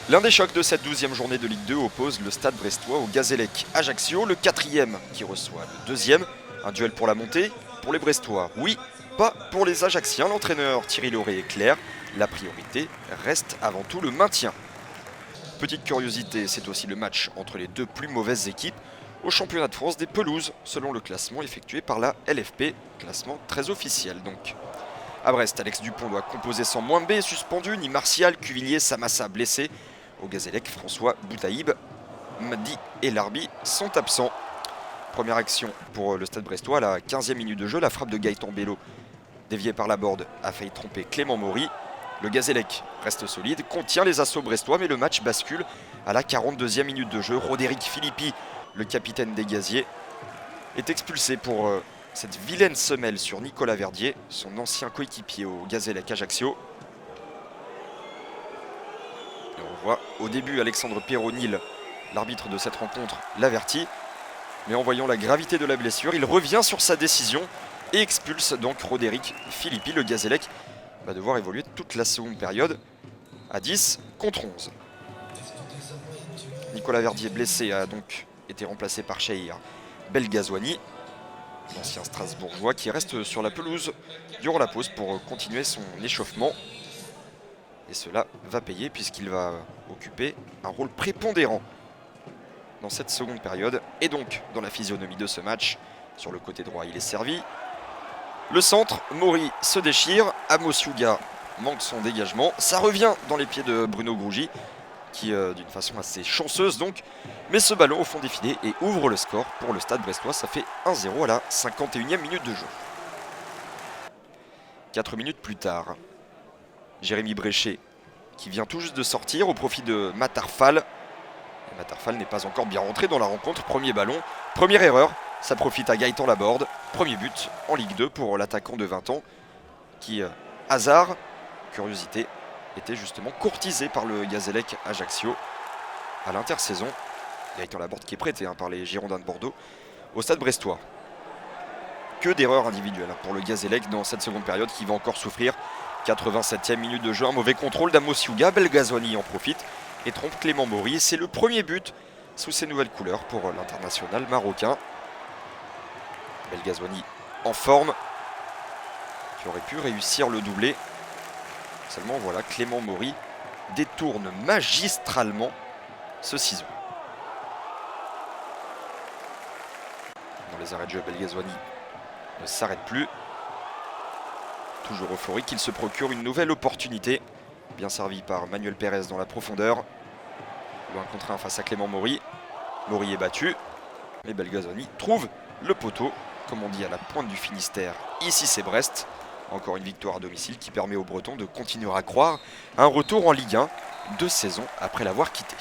L'un des chocs de cette 12e journée de Ligue 2 oppose le Stade Brestois au Gazélec Ajaccio, le 4e qui reçoit le 2e. Un duel pour la montée, pour les Brestois, oui, pas pour les Ajacciens. L'entraîneur Thierry Lauré est clair, la priorité reste avant tout le maintien. Petite curiosité, c'est aussi le match entre les deux plus mauvaises équipes au championnat de France des pelouses, selon le classement effectué par la LFP, classement très officiel donc. À Brest, Alex Dupont doit composer sans Mwambé suspendu, ni Martial, Cuvillier, Samassa blessé. Au Gazélec, François Boutaïb, Madi et Larbi sont absents. Première action pour le Stade Brestois, à la 15e minute de jeu, la frappe de Gaëtan Bello, déviée par la board, a failli tromper Clément Maury. Le Gazélec reste solide, contient les assauts brestois, mais le match bascule à la 42e minute de jeu. Roderick Philippi, le capitaine des Gaziers, est expulsé pour cette vilaine semelle sur Nicolas Verdier, son ancien coéquipier au Gazélec Ajaccio. Et on voit au début Alexandre Perronil, l'arbitre de cette rencontre, l'avertit. Mais en voyant la gravité de la blessure, il revient sur sa décision et expulse donc Roderick Philippi. Le Gazélec va devoir évoluer toute la seconde période à 10 contre 11. Nicolas Verdier blessé a donc été remplacé par Chahir Belghazouani, l'ancien Strasbourgeois qui reste sur la pelouse durant la pause pour continuer son échauffement. Et cela va payer puisqu'il va occuper un rôle prépondérant dans cette seconde période et donc dans la physionomie de ce match. Sur le côté droit, il est servi. Le centre, Maury se déchire, Amos Yuga manque son dégagement. Ça revient dans les pieds de Bruno Grougy qui, d'une façon assez chanceuse donc, met ce ballon au fond des filets et ouvre le score pour le Stade Brestois. Ça fait 1-0 à la 51e minute de jeu. 4 minutes plus tard, Jérémy Bréchet qui vient tout juste de sortir au profit de Matarfal. Matarfal n'est pas encore bien rentré dans la rencontre. Premier ballon, première erreur, ça profite à Gaëtan Laborde. Premier but en Ligue 2 pour l'attaquant de 20 ans qui, hasard, curiosité, était justement courtisé par le Gazélec Ajaccio à l'intersaison. Gaëtan Laborde qui est prêté par les Girondins de Bordeaux au Stade Brestois. Que d'erreurs individuelles pour le Gazélec dans cette seconde période qui va encore souffrir. 87e minute de jeu, un mauvais contrôle d'Amos Yuga, Belghazouani en profite et trompe Clément Maury. C'est le premier but sous ses nouvelles couleurs pour l'international marocain. Belghazouani en forme, qui aurait pu réussir le doublé. Seulement voilà, Clément Maury détourne magistralement ce ciseau. Dans les arrêts de jeu, Belghazouani ne s'arrête plus. Toujours euphorique, il se procure une nouvelle opportunité. Bien servi par Manuel Pérez dans la profondeur. Loin contre 1 face à Clément Maury. Maury est battu. Mais Belghazouani trouve le poteau, comme on dit à la pointe du Finistère. Ici c'est Brest. Encore une victoire à domicile qui permet aux Bretons de continuer à croire à un retour en Ligue 1 2 saisons après l'avoir quitté.